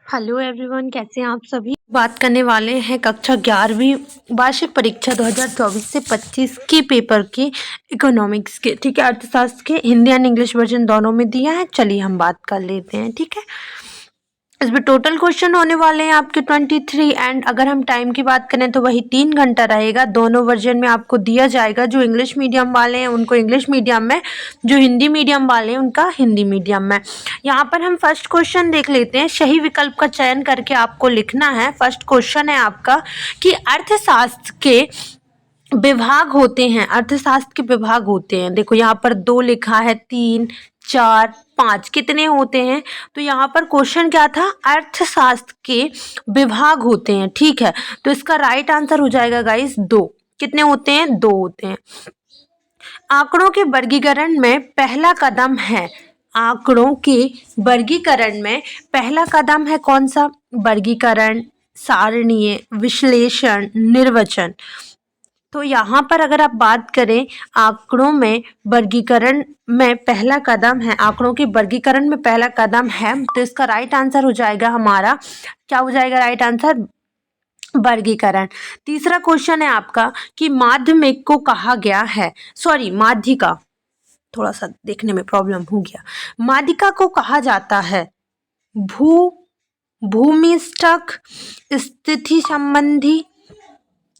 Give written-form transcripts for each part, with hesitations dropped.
Hello everyone, कैसे हैं आप सभी। बात करने वाले हैं कक्षा 11वीं वार्षिक परीक्षा 2024 से 25 के पेपर के इकोनॉमिक्स के। ठीक है, अर्थशास्त्र के हिंदी एंड इंग्लिश वर्जन दोनों में दिया है। चलिए हम बात कर लेते हैं। ठीक है, इसमें टोटल क्वेश्चन होने वाले हैं आपके 23 एंड अगर हम टाइम की बात करें तो वही 3 घंटा रहेगा। दोनों वर्जन में आपको दिया जाएगा। जो इंग्लिश मीडियम वाले हैं उनको इंग्लिश मीडियम में, जो हिंदी मीडियम वाले हैं उनका हिंदी मीडियम में। यहाँ पर हम फर्स्ट क्वेश्चन देख लेते हैं। सही विकल्प का चयन करके आपको लिखना है। फर्स्ट क्वेश्चन है आपका कि अर्थशास्त्र के विभाग होते हैं। अर्थशास्त्र के विभाग होते हैं। देखो यहाँ पर 2 लिखा है, 3, 4, 5 कितने होते हैं। तो यहाँ पर क्वेश्चन क्या था, अर्थशास्त्र के विभाग होते हैं। ठीक है, तो इसका राइट आंसर हो जाएगा गाइस 2। कितने होते हैं, 2 होते हैं। आंकड़ों के वर्गीकरण में पहला कदम है। आंकड़ों के वर्गीकरण में पहला कदम है कौन सा, वर्गीकरण, सारणीय, विश्लेषण, निर्वचन। तो यहाँ पर अगर आप बात करें आंकड़ों में वर्गीकरण में पहला कदम है, आंकड़ों के वर्गीकरण में पहला कदम है, तो इसका राइट आंसर हो जाएगा हमारा, क्या हो जाएगा राइट आंसर, वर्गीकरण। तीसरा क्वेश्चन है आपका कि माध्यमिक को कहा गया है, सॉरी माध्यिका, थोड़ा सा देखने में प्रॉब्लम हो गया। माध्यिका को कहा जाता है भूमिष्ठक स्थिति संबंधी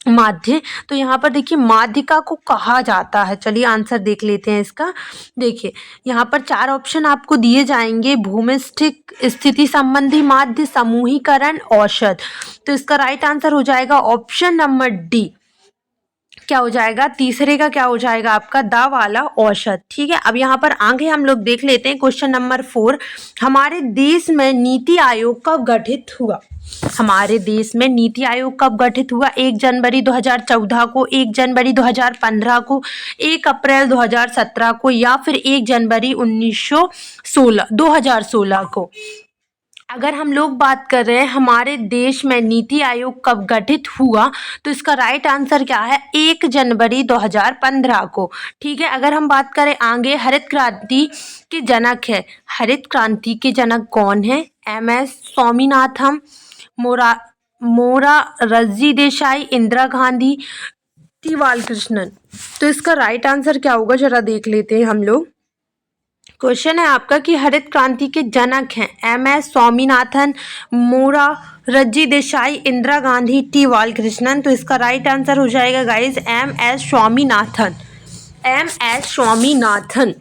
माध्य। तो यहाँ पर देखिए माध्यिका को कहा जाता है। चलिए आंसर देख लेते हैं इसका। देखिए यहाँ पर 4 ऑप्शन आपको दिए जाएंगे, भूमिष्ठिक स्थिति संबंधी माध्य, समूहीकरण, औसत। तो इसका राइट आंसर हो जाएगा ऑप्शन नंबर डी। क्या हो जाएगा, तीसरे का क्या हो जाएगा आपका, दा वाला औसत। ठीक है, अब यहाँ पर आगे हम लोग देख लेते हैं क्वेश्चन नंबर 4। हमारे देश में नीति आयोग कब गठित हुआ। हमारे देश में नीति आयोग कब गठित हुआ, 1 जनवरी 2014 को, 1 जनवरी 2015 को, 1 अप्रैल 2017 को, या फिर 1 जनवरी 2016 को। अगर हम लोग बात कर रहे हैं हमारे देश में नीति आयोग कब गठित हुआ, तो इसका राइट आंसर क्या है, 1 जनवरी 2015 को। ठीक है, अगर हम बात करें आगे हरित क्रांति के जनक है, हरित क्रांति के जनक कौन है, MS स्वामीनाथन, मोरारजी देसाई, इंदिरा गांधी, टी बालकृष्णन। तो इसका राइट आंसर क्या होगा, जरा देख लेते हैं हम लोग। क्वेश्चन है आपका कि हरित क्रांति के जनक हैं MS स्वामीनाथन, मोरारजी देसाई, इंदिरा गांधी, टी बालकृष्णन। तो इसका राइट आंसर हो जाएगा guys MS Swaminathan, MS Swaminathan.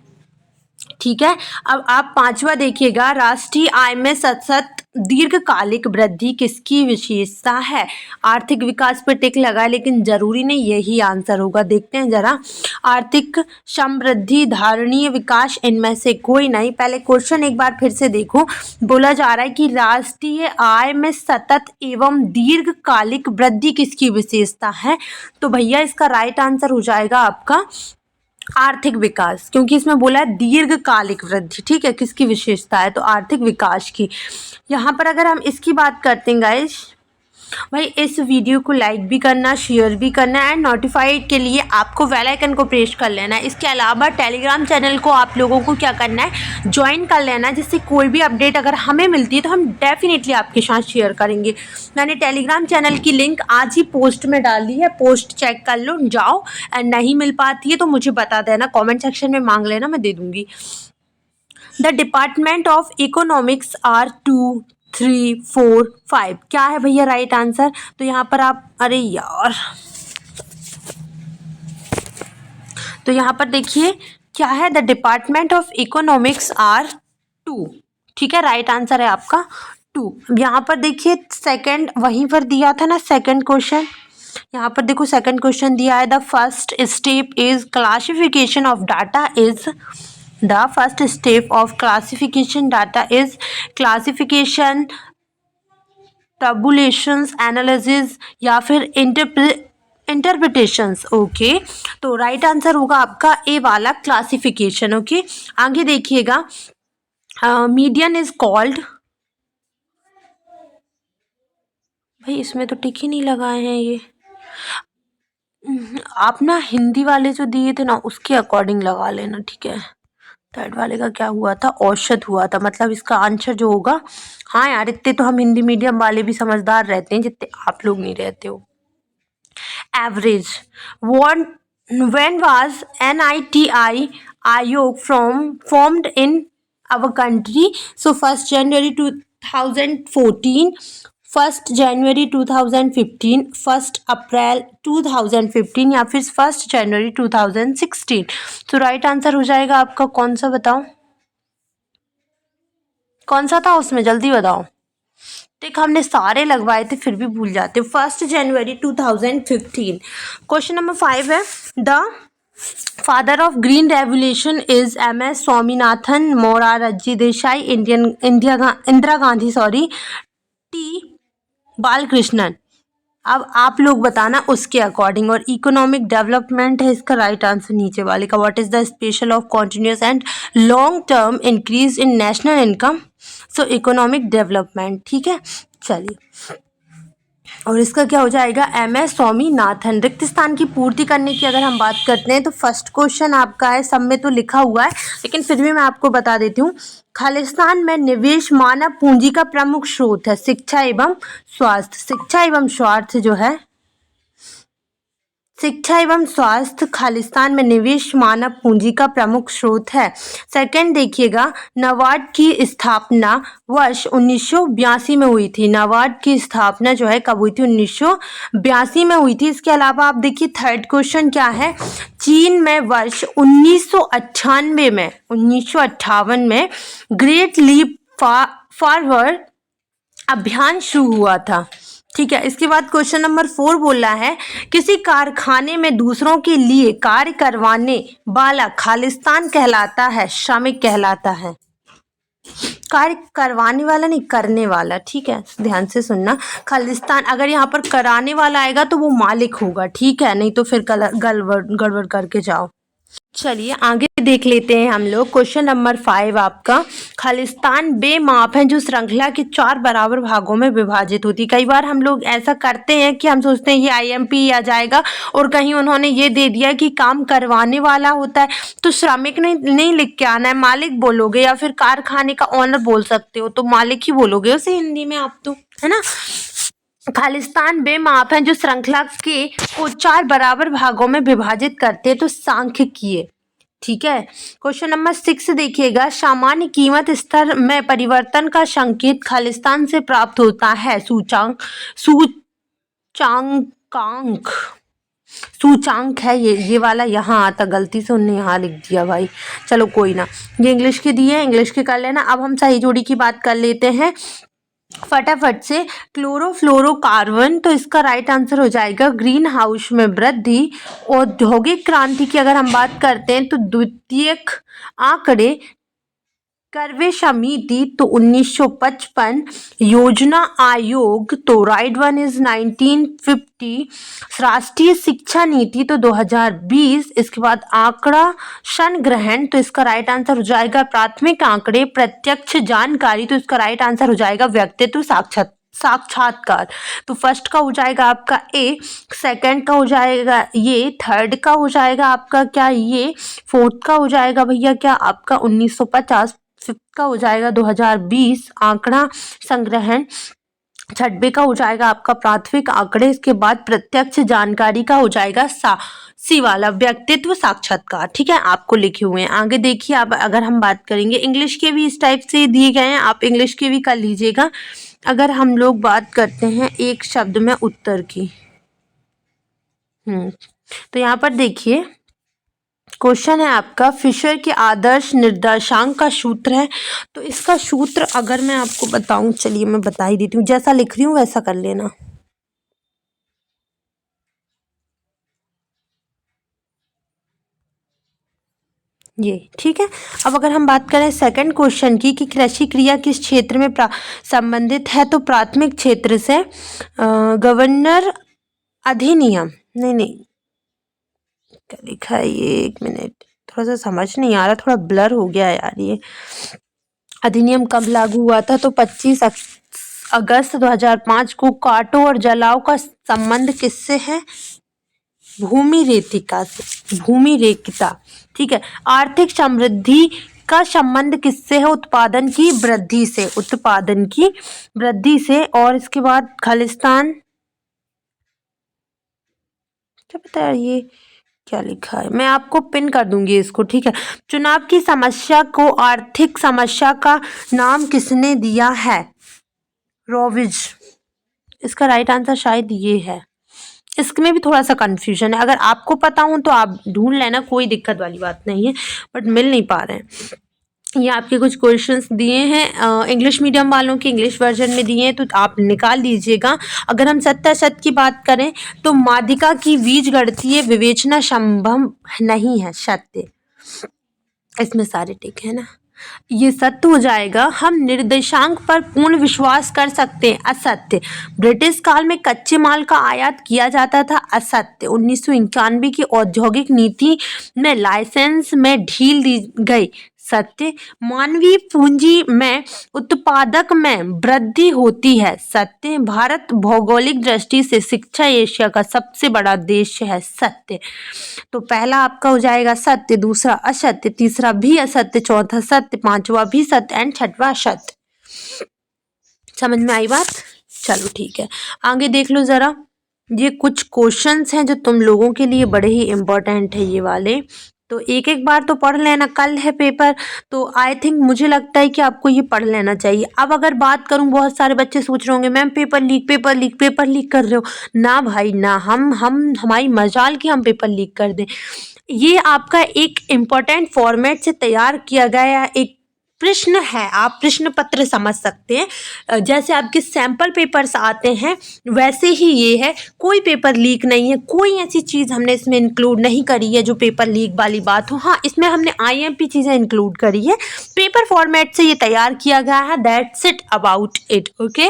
ठीक है, अब आप 5वां देखिएगा, राष्ट्रीय आय में सतत दीर्घकालिक वृद्धि किसकी विशेषता है। आर्थिक विकास पर टिक लगा है लेकिन जरूरी नहीं यही आंसर होगा। देखते हैं जरा, आर्थिक समृद्धि, धारणीय विकास, इनमें से कोई नहीं। पहले क्वेश्चन एक बार फिर से देखो, बोला जा रहा है कि राष्ट्रीय आय में सतत एवं दीर्घकालिक वृद्धि किसकी विशेषता है। तो भैया इसका राइट आंसर हो जाएगा आपका आर्थिक विकास, क्योंकि इसमें बोला है दीर्घकालिक वृद्धि। ठीक है, किसकी विशेषता है, तो आर्थिक विकास की। यहाँ पर अगर हम इसकी बात करते हैं गाइस, भाई इस वीडियो को लाइक भी करना, शेयर भी करना एंड नोटिफाइड के लिए आपको बेल आइकन को प्रेस कर लेना है। इसके अलावा टेलीग्राम चैनल को आप लोगों को क्या करना है, ज्वाइन कर लेना है, जिससे कोई भी अपडेट अगर हमें मिलती है तो हम डेफिनेटली आपके साथ शेयर करेंगे। मैंने टेलीग्राम चैनल की लिंक आज ही पोस्ट में डाल दी है, पोस्ट चेक कर लो, जाओ। एंड नहीं मिल पाती है तो मुझे बता देना, कॉमेंट सेक्शन में मांग लेना, मैं दे दूँगी। The department of economics are 2, 3, 4, 5 क्या है भैया राइट आंसर। तो यहाँ पर आप, अरे यार, तो यहाँ पर देखिए क्या है, the department of economics are 2। ठीक है, राइट आंसर है आपका 2। यहाँ पर देखिए सेकंड वहीं पर दिया था ना, सेकंड क्वेश्चन, यहाँ पर देखो सेकंड क्वेश्चन दिया है, the first step is classification of data is, the first step of classification data is classification, tabulations, analysis या फिर इंटरप्रिटेशंस। ओके, तो राइट आंसर होगा आपका ए वाला, क्लासिफिकेशन। ओके, आगे देखिएगा, मीडियन इज कॉल्ड, भाई इसमें तो टिक ही नहीं लगाए हैं ये, आप ना हिंदी वाले जो दिए थे ना उसके अकॉर्डिंग लगा लेना। ठीक है, थर्ड वाले का क्या हुआ था, औसत हुआ था, मतलब इसका आंसर जो होगा, हाँ यार इतने तो हम हिंदी मीडियम वाले भी समझदार रहते हैं जितने आप लोग नहीं रहते हो। Average one when was NITI Ayog formed in our country? So 1st January 2014, 1st January 2015, 1st April 2015 या फिर 1st January 2016। तो राइट आंसर हो जाएगा आपका कौन सा, बताओ कौन सा था उसमें, जल्दी बताओ। देख हमने सारे लगवाए थे फिर भी भूल जाते। 1st January 2015। क्वेश्चन नंबर 5 है, the father of green revolution is MS Swaminathan, Morarji Desai, Indira Gandhi T Balakrishnan. अब आप लोग बताना उसके अकॉर्डिंग। और इकोनॉमिक डेवलपमेंट है इसका राइट आंसर नीचे वाले का। What is the special of continuous and long term increase in national income? So economic development, ठीक है चलिए। और इसका क्या हो जाएगा, MS स्वामीनाथन। रिक्त स्थान की पूर्ति करने की अगर हम बात करते हैं तो फर्स्ट क्वेश्चन आपका है, सब में तो लिखा हुआ है लेकिन फिर भी मैं आपको बता देती हूँ। खालिस्तान में निवेश मानव पूंजी का प्रमुख स्रोत है, शिक्षा एवं स्वास्थ्य। शिक्षा एवं स्वास्थ्य जो है, शिक्षा एवं स्वास्थ्य खालिस्तान में निवेश मानव पूंजी का प्रमुख स्रोत है। सेकंड देखिएगा, नाबार्ड की स्थापना वर्ष 1982 में हुई थी। नाबार्ड की स्थापना जो है कब हुई थी, 1982 में हुई थी। इसके अलावा आप देखिए थर्ड क्वेश्चन क्या है, चीन में वर्ष 1958 में ग्रेट लीप फॉरवर्ड अभियान शुरू हुआ था, ठीक है। इसके बाद क्वेश्चन नंबर 4 बोल रहा है, किसी कारखाने में दूसरों के लिए कार्य करवाने वाला खालिस्तान कहलाता है, श्रमिक कहलाता है। कार्य करवाने वाला नहीं, करने वाला, ठीक है ध्यान से सुनना। खालिस्तान अगर यहाँ पर कराने वाला आएगा तो वो मालिक होगा, ठीक है, नहीं तो फिर गड़बड़ करके जाओ। चलिए आगे देख लेते हैं हम लोग। क्वेश्चन नंबर 5 आपका, खालिस्तान बेमाप है जो श्रृंखला के 4 बराबर भागों में विभाजित होती। कई बार हम लोग ऐसा करते हैं कि हम सोचते हैं ये IMP आ जाएगा और कहीं उन्होंने ये दे दिया कि काम करवाने वाला होता है, तो श्रमिक नहीं लिख के आना है, मालिक बोलोगे या फिर कारखाने का ओनर बोल सकते हो, तो मालिक ही बोलोगे उसे हिंदी में आप, तो है ना। खालिस्तान बेमाप है जो श्रृंखला के को 4 बराबर भागों में विभाजित करते हैं, तो सांख्यिकीय, ठीक है। क्वेश्चन नंबर 6 देखिएगा, सामान्य कीमत स्तर में परिवर्तन का संकेत खालिस्तान से प्राप्त होता है, सूचांक है ये वाला यहाँ आता, गलती से उन्होंने यहाँ लिख दिया भाई, चलो कोई ना, ये इंग्लिश के दिए, इंग्लिश के कर लेना। अब हम सही जोड़ी की बात कर लेते हैं फटाफट से। क्लोरोफ्लोरोकार्बन, तो इसका राइट आंसर हो जाएगा ग्रीन हाउस में वृद्धि। औद्योगिक क्रांति की अगर हम बात करते हैं तो द्वितीयक आंकड़े करवे समिति तो 1955, योजना आयोग तो राइट वन इज 1950, राष्ट्रीय शिक्षा नीति तो 2020। इसके बाद आंकड़ा संग्रहण, तो इसका राइट आंसर हो जाएगा प्राथमिक आंकड़े। प्रत्यक्ष जानकारी, तो इसका राइट आंसर हो जाएगा व्यक्तित्व साक्षात्कार। तो फर्स्ट का हो जाएगा आपका ए, सेकंड का हो जाएगा ये, थर्ड का हो जाएगा आपका क्या ये, फोर्थ का हो जाएगा भैया क्या आपका 1950, फिफ्थ का हो जाएगा 2020 आंकड़ा संग्रहण, छठवे का हो जाएगा आपका प्राथमिक आंकड़े। इसके बाद प्रत्यक्ष जानकारी का हो जाएगा सी वाला व्यक्तित्व साक्षात्कार, ठीक है आपको लिखे हुए हैं। आगे देखिए, अब अगर हम बात करेंगे इंग्लिश के भी इस टाइप से दिए गए हैं, आप इंग्लिश के भी कर लीजिएगा। अगर हम लोग बात करते हैं एक शब्द में उत्तर की, तो यहाँ पर देखिए क्वेश्चन है आपका, फिशर के आदर्श निर्देशांक का सूत्र है। तो इसका सूत्र अगर मैं आपको बताऊं, चलिए मैं बता ही देती हूँ, जैसा लिख रही हूँ वैसा कर लेना। ये ठीक है। अब अगर हम बात करें सेकंड क्वेश्चन की कि कृषि क्रिया किस क्षेत्र में संबंधित है, तो प्राथमिक क्षेत्र से। गवर्नर अधिनियम, नहीं क्या लिखा है ये, एक मिनट, थोड़ा सा समझ नहीं आ रहा, थोड़ा ब्लर हो गया यार ये। अधिनियम कब लागू हुआ था, तो 25 अगस्त 2005 को। काटो और जलाओ का संबंध किससे है, भूमि रेखिता से, भूमि रेखिता, ठीक है। आर्थिक समृद्धि इसका संबंध किससे है? उत्पादन की वृद्धि से, उत्पादन की वृद्धि से। और इसके बाद खालिस्तान, क्या पता है ये क्या लिखा है, मैं आपको पिन कर दूंगी इसको, ठीक है। चुनाव की समस्या को आर्थिक समस्या का नाम किसने दिया है? रॉविज। इसका राइट आंसर शायद ये है। इसमें भी थोड़ा सा कंफ्यूजन है, अगर आपको पता हो तो आप ढूंढ लेना, कोई दिक्कत वाली बात नहीं है, बट मिल नहीं पा रहे हैं। ये आपके कुछ क्वेश्चंस दिए हैं इंग्लिश मीडियम वालों के, इंग्लिश वर्जन में दिए हैं, तो आप निकाल लीजिएगा। अगर हम सत्य असत्य की बात करें तो माध्यिका की बीज गणितीय है, विवेचना संभव नहीं है, सत्य। इसमें सारे टिक है ना, ये सत्य हो जाएगा। हम निर्देशांक पर पूर्ण विश्वास कर सकते हैं, असत्य। ब्रिटिश काल में कच्चे माल का आयात किया जाता था, असत्य। 1991 की औद्योगिक नीति में लाइसेंस में ढील दी गई, सत्य। मानवीय पूंजी में उत्पादक में वृद्धि होती है, सत्य। भारत भौगोलिक दृष्टि से शिक्षा एशिया का सबसे बड़ा देश है, सत्य। तो पहला आपका हो जाएगा सत्य, दूसरा असत्य, तीसरा भी असत्य, चौथा सत्य, पांचवा भी सत्य एंड छठवा असत्य। समझ में आई बात? चलो ठीक है, आगे देख लो जरा। ये कुछ क्वेश्चंस हैं जो तुम लोगों के लिए बड़े ही इम्पोर्टेंट है ये वाले, तो एक एक बार तो पढ़ लेना, कल है पेपर, तो आई थिंक मुझे लगता है कि आपको ये पढ़ लेना चाहिए। अब अगर बात करूं, बहुत सारे बच्चे सोच रहे होंगे ma'am paper leak paper leak paper leak कर रहे हो। ना भाई ना, हम हमारी मजाल कि हम पेपर लीक कर दें। ये आपका एक इम्पोर्टेंट फॉर्मेट से तैयार किया गया एक प्रश्न है, आप प्रश्न पत्र समझ सकते हैं। जैसे आपके सैंपल पेपर्स आते हैं वैसे ही ये है, कोई पेपर लीक नहीं है, कोई ऐसी चीज़ हमने इसमें इंक्लूड नहीं करी है जो पेपर लीक वाली बात हो। हाँ, इसमें हमने आईएमपी चीज़ें इंक्लूड करी है, पेपर फॉर्मेट से ये तैयार किया गया है, that's it about it, okay.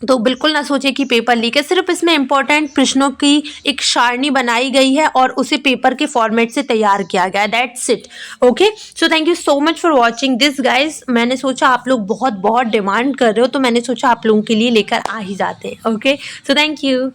तो बिल्कुल ना सोचे कि पेपर लीक है, सिर्फ इसमें इंपॉर्टेंट प्रश्नों की एक सारणी बनाई गई है और उसे पेपर के फॉर्मेट से तैयार किया गया है, that's it, okay. So thank you so much for watching this guys. मैंने सोचा आप लोग बहुत बहुत डिमांड कर रहे हो, तो मैंने सोचा आप लोगों के लिए लेकर आ ही जाते हैं, ओके। So thank you.